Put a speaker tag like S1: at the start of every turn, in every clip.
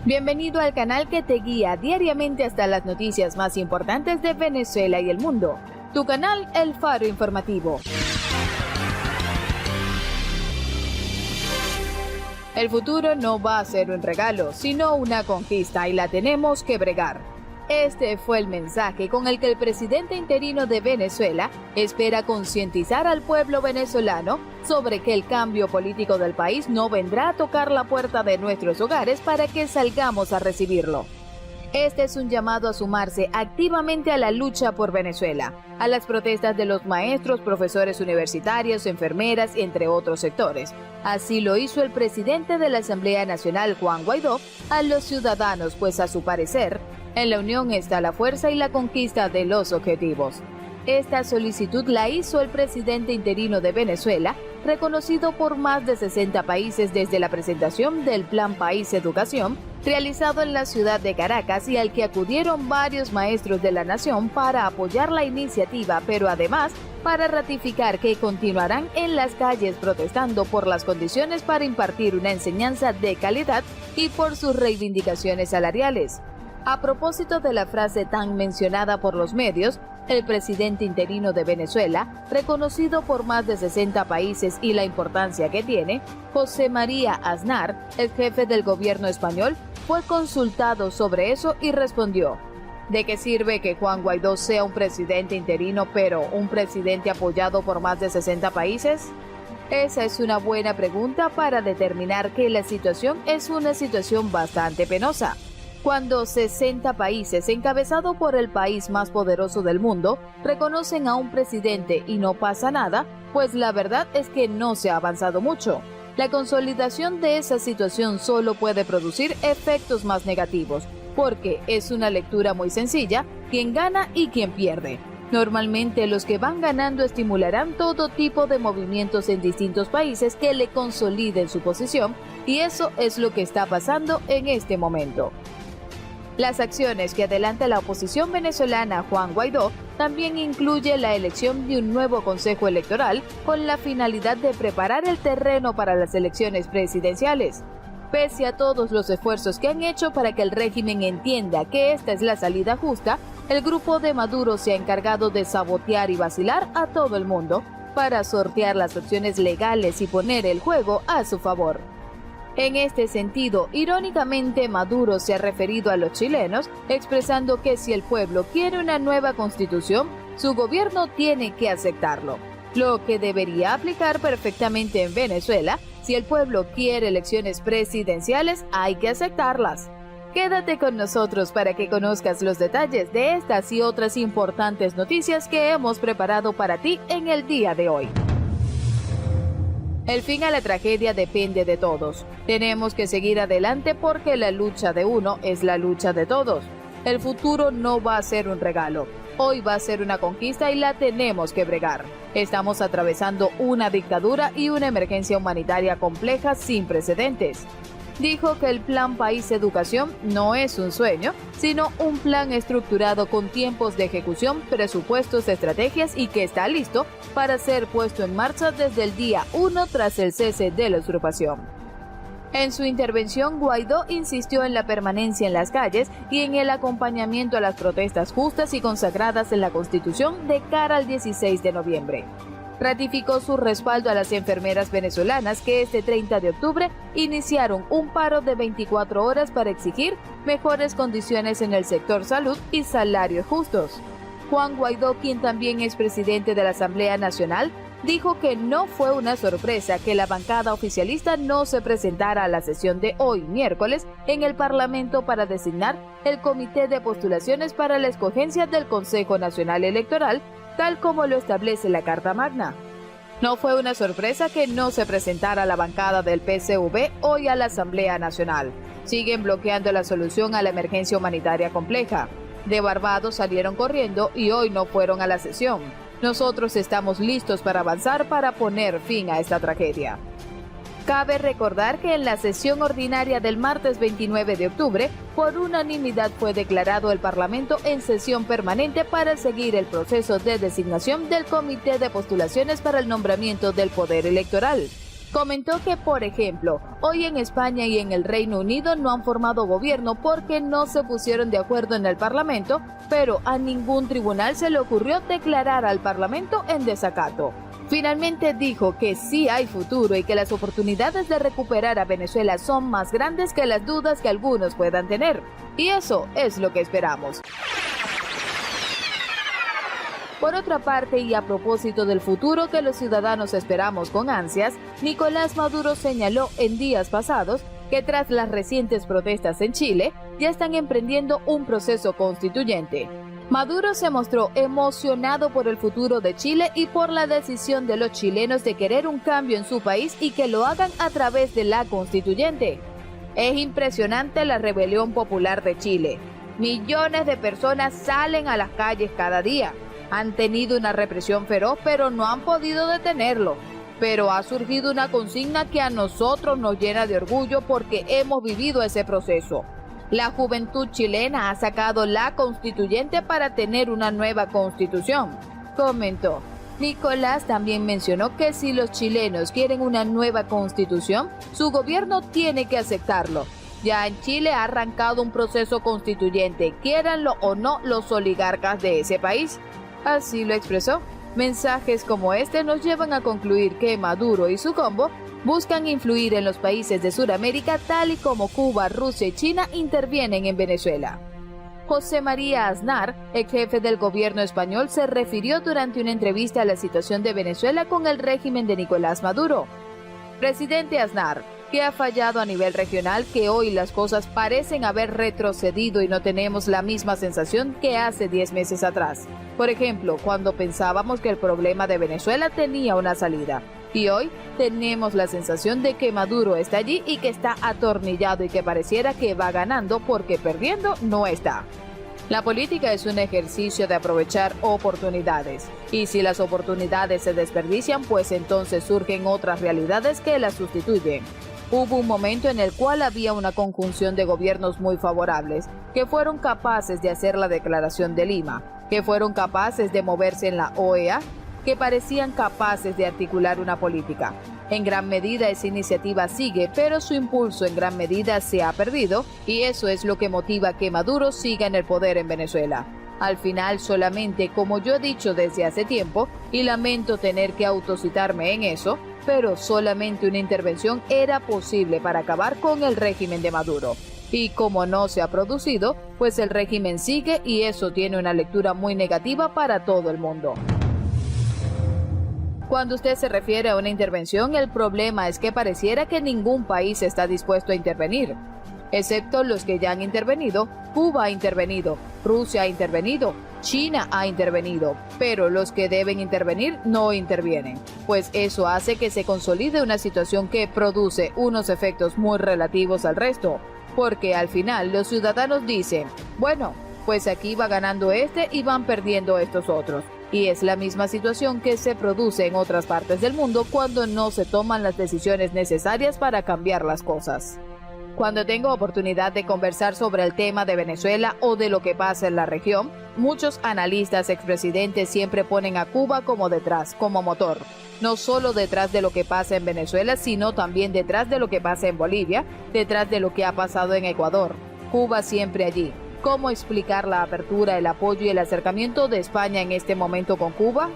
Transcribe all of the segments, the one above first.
S1: Bienvenido al canal que te guía diariamente hasta las noticias más importantes de Venezuela y el mundo. Tu canal, El Faro Informativo. El futuro no va a ser un regalo, sino una conquista y la tenemos que bregar. Este fue el mensaje con el que el presidente interino de Venezuela espera concientizar al pueblo venezolano sobre que el cambio político del país no vendrá a tocar la puerta de nuestros hogares para que salgamos a recibirlo. Este es un llamado a sumarse activamente a la lucha por Venezuela, a las protestas de los maestros, profesores universitarios, enfermeras, entre otros sectores. Así lo hizo el presidente de la Asamblea Nacional, Juan Guaidó, a los ciudadanos, pues a su parecer, en la unión está la fuerza y la conquista de los objetivos. Esta solicitud la hizo el presidente interino de Venezuela, reconocido por más de 60 países desde la presentación del Plan País Educación, realizado en la ciudad de Caracas y al que acudieron varios maestros de la nación para apoyar la iniciativa, pero además para ratificar que continuarán en las calles protestando por las condiciones para impartir una enseñanza de calidad y por sus reivindicaciones salariales. A propósito de la frase tan mencionada por los medios, el presidente interino de Venezuela, reconocido por más de 60 países y la importancia que tiene, José María Aznar, el jefe del gobierno español, fue consultado sobre eso y respondió: ¿de qué sirve que Juan Guaidó sea un presidente interino pero un presidente apoyado por más de 60 países? Esa es una buena pregunta para determinar que la situación es una situación bastante penosa. Cuando 60 países, encabezado por el país más poderoso del mundo, reconocen a un presidente y no pasa nada, pues la verdad es que no se ha avanzado mucho. La consolidación de esa situación solo puede producir efectos más negativos, porque es una lectura muy sencilla: quién gana y quién pierde. Normalmente los que van ganando estimularán todo tipo de movimientos en distintos países que le consoliden su posición, y eso es lo que está pasando en este momento. Las acciones que adelanta la oposición venezolana Juan Guaidó también incluye la elección de un nuevo Consejo Electoral con la finalidad de preparar el terreno para las elecciones presidenciales. Pese a todos los esfuerzos que han hecho para que el régimen entienda que esta es la salida justa, el grupo de Maduro se ha encargado de sabotear y vacilar a todo el mundo para sortear las opciones legales y poner el juego a su favor. En este sentido, irónicamente, Maduro se ha referido a los chilenos, expresando que si el pueblo quiere una nueva constitución, su gobierno tiene que aceptarlo. Lo que debería aplicar perfectamente en Venezuela: si el pueblo quiere elecciones presidenciales, hay que aceptarlas. Quédate con nosotros para que conozcas los detalles de estas y otras importantes noticias que hemos preparado para ti en el día de hoy. El fin a la tragedia depende de todos. Tenemos que seguir adelante porque la lucha de uno es la lucha de todos. El futuro no va a ser un regalo. Hoy va a ser una conquista y la tenemos que bregar. Estamos atravesando una dictadura y una emergencia humanitaria compleja sin precedentes. Dijo que el Plan País Educación no es un sueño, sino un plan estructurado con tiempos de ejecución, presupuestos, estrategias y que está listo para ser puesto en marcha desde el día 1 tras el cese de la usurpación. En su intervención, Guaidó insistió en la permanencia en las calles y en el acompañamiento a las protestas justas y consagradas en la Constitución de cara al 16 de noviembre. Ratificó su respaldo a las enfermeras venezolanas que este 30 de octubre iniciaron un paro de 24 horas para exigir mejores condiciones en el sector salud y salarios justos. Juan Guaidó, quien también es presidente de la Asamblea Nacional, dijo que no fue una sorpresa que la bancada oficialista no se presentara a la sesión de hoy, miércoles, en el Parlamento para designar el comité de postulaciones para la escogencia del Consejo Nacional Electoral, tal como lo establece la Carta Magna. No fue una sorpresa que no se presentara la bancada del PSV hoy a la Asamblea Nacional. Siguen bloqueando la solución a la emergencia humanitaria compleja. De Barbados salieron corriendo y hoy no fueron a la sesión. Nosotros estamos listos para avanzar para poner fin a esta tragedia. Cabe recordar que en la sesión ordinaria del martes 29 de octubre, por unanimidad fue declarado el Parlamento en sesión permanente para seguir el proceso de designación del Comité de Postulaciones para el nombramiento del Poder Electoral. Comentó que, por ejemplo, hoy en España y en el Reino Unido no han formado gobierno porque no se pusieron de acuerdo en el Parlamento, pero a ningún tribunal se le ocurrió declarar al Parlamento en desacato. Finalmente dijo que sí hay futuro y que las oportunidades de recuperar a Venezuela son más grandes que las dudas que algunos puedan tener. Y eso es lo que esperamos. Por otra parte, y a propósito del futuro que los ciudadanos esperamos con ansias, Nicolás Maduro señaló en días pasados que tras las recientes protestas en Chile, ya están emprendiendo un proceso constituyente. Maduro se mostró emocionado por el futuro de Chile y por la decisión de los chilenos de querer un cambio en su país y que lo hagan a través de la constituyente. Es impresionante la rebelión popular de Chile. Millones de personas salen a las calles cada día. Han tenido una represión feroz, pero no han podido detenerlo. Pero ha surgido una consigna que a nosotros nos llena de orgullo porque hemos vivido ese proceso. La juventud chilena ha sacado la constituyente para tener una nueva constitución, comentó. Nicolás también mencionó que si los chilenos quieren una nueva constitución, su gobierno tiene que aceptarlo. Ya en Chile ha arrancado un proceso constituyente, quiéranlo o no los oligarcas de ese país. Así lo expresó. Mensajes como este nos llevan a concluir que Maduro y su combo buscan influir en los países de Sudamérica tal y como Cuba, Rusia y China intervienen en Venezuela. José María Aznar, ex jefe del gobierno español, se refirió durante una entrevista a la situación de Venezuela con el régimen de Nicolás Maduro. Presidente Aznar, que ha fallado a nivel regional, que hoy las cosas parecen haber retrocedido y no tenemos la misma sensación que hace 10 meses atrás. Por ejemplo, cuando pensábamos que el problema de Venezuela tenía una salida. Y hoy tenemos la sensación de que Maduro está allí y que está atornillado y que pareciera que va ganando porque perdiendo no está. La política es un ejercicio de aprovechar oportunidades. Y si las oportunidades se desperdician, pues entonces surgen otras realidades que las sustituyen. Hubo un momento en el cual había una conjunción de gobiernos muy favorables, que fueron capaces de hacer la Declaración de Lima, que fueron capaces de moverse en la OEA, que parecían capaces de articular una política. En gran medida esa iniciativa sigue, pero su impulso en gran medida se ha perdido y eso es lo que motiva que Maduro siga en el poder en Venezuela. Al final solamente, como yo he dicho desde hace tiempo, y lamento tener que autocitarme en eso, pero solamente una intervención era posible para acabar con el régimen de Maduro. Y como no se ha producido, pues el régimen sigue y eso tiene una lectura muy negativa para todo el mundo. Cuando usted se refiere a una intervención, el problema es que pareciera que ningún país está dispuesto a intervenir. Excepto los que ya han intervenido, Cuba ha intervenido, Rusia ha intervenido, China ha intervenido, pero los que deben intervenir no intervienen, pues eso hace que se consolide una situación que produce unos efectos muy relativos al resto, porque al final los ciudadanos dicen, bueno, pues aquí va ganando este y van perdiendo estos otros. Y es la misma situación que se produce en otras partes del mundo cuando no se toman las decisiones necesarias para cambiar las cosas. Cuando tengo oportunidad de conversar sobre el tema de Venezuela o de lo que pasa en la región, muchos analistas expresidentes siempre ponen a Cuba como detrás, como motor. No solo detrás de lo que pasa en Venezuela, sino también detrás de lo que pasa en Bolivia, detrás de lo que ha pasado en Ecuador. Cuba siempre allí. ¿Cómo explicar la apertura, el apoyo y el acercamiento de España en este momento con Cuba?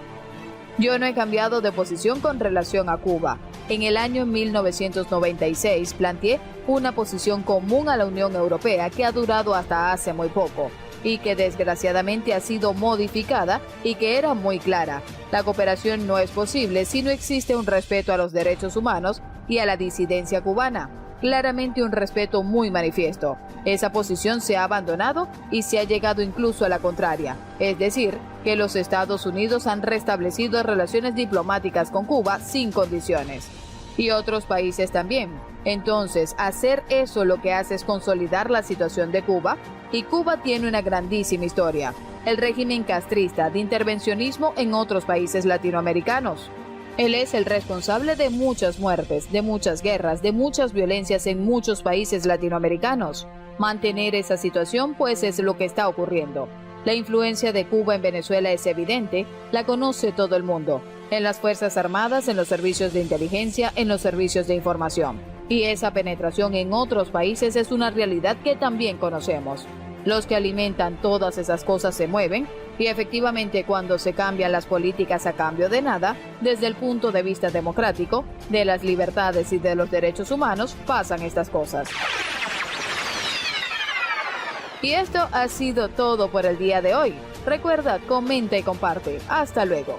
S1: Yo no he cambiado de posición con relación a Cuba. En el año 1996 planteé una posición común a la Unión Europea que ha durado hasta hace muy poco y que desgraciadamente ha sido modificada y que era muy clara. La cooperación no es posible si no existe un respeto a los derechos humanos y a la disidencia cubana. Claramente un respeto muy manifiesto. Esa posición se ha abandonado y se ha llegado incluso a la contraria, es decir, que los Estados Unidos han restablecido relaciones diplomáticas con Cuba sin condiciones. Y otros países también. Entonces, hacer eso lo que hace es consolidar la situación de Cuba, y Cuba tiene una grandísima historia. El régimen castrista de intervencionismo en otros países latinoamericanos. Él es el responsable de muchas muertes, de muchas guerras, de muchas violencias en muchos países latinoamericanos. Mantener esa situación, pues, es lo que está ocurriendo. La influencia de Cuba en Venezuela es evidente, la conoce todo el mundo. en las Fuerzas Armadas, en los servicios de inteligencia, en los servicios de información. Y esa penetración en otros países es una realidad que también conocemos. Los que alimentan todas esas cosas se mueven, y efectivamente cuando se cambian las políticas a cambio de nada, desde el punto de vista democrático, de las libertades y de los derechos humanos, pasan estas cosas. Y esto ha sido todo por el día de hoy. Recuerda, comenta y comparte. Hasta luego.